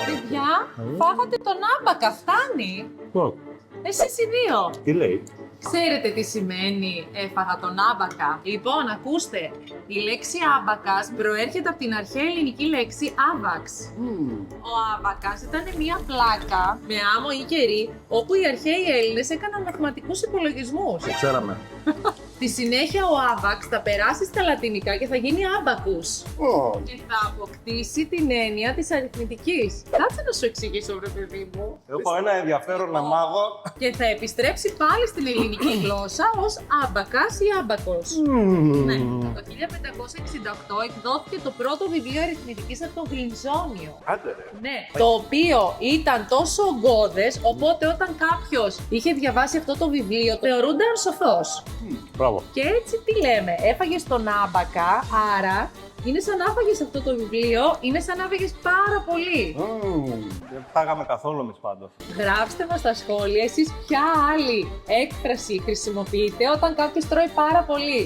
Παιδιά, φάγατε τον άμπακα, φτάνει. Πώς, Εσείς οι δύο. τι λέει. Ξέρετε τι σημαίνει έφαγα τον άμπακα? Λοιπόν, ακούστε. Η λέξη άμπακας προέρχεται από την αρχαία ελληνική λέξη άβαξ. Ο άμπακας ήταν μια πλάκα με άμμο ή κερί, όπου οι αρχαίοι Έλληνες έκαναν μαθηματικούς υπολογισμούς. Το ξέραμε. Στη συνέχεια ο άμπαξ θα περάσει στα λατινικά και θα γίνει άμπακους. Και θα αποκτήσει την έννοια της αριθμητικής. Κάτσε να σου εξηγήσω, βρε παιδί μου. Έχω ένα ενδιαφέρον να μάθω. Και θα επιστρέψει πάλι στην ελληνική γλώσσα ως άμπακας ή άμπακος. Ναι. Το 1568 εκδόθηκε το πρώτο βιβλίο αριθμητικής από τον Γρινζόνιο. Άντε ρε. Ναι. Το οποίο ήταν τόσο ογκώδες, οπότε όταν κάποιος είχε διαβάσει αυτό το βιβλίο, θεωρούνταν σοφός. Μπράβο. Και έτσι τι λέμε, έφαγες τον άμπακα, άρα είναι σαν να έφαγες αυτό το βιβλίο, είναι σαν να έφαγες πάρα πολύ. Δεν φάγαμε καθόλου εμείς πάντως. Γράψτε μας στα σχόλια εσείς ποια άλλη έκφραση χρησιμοποιείτε όταν κάποιος τρώει πάρα πολύ.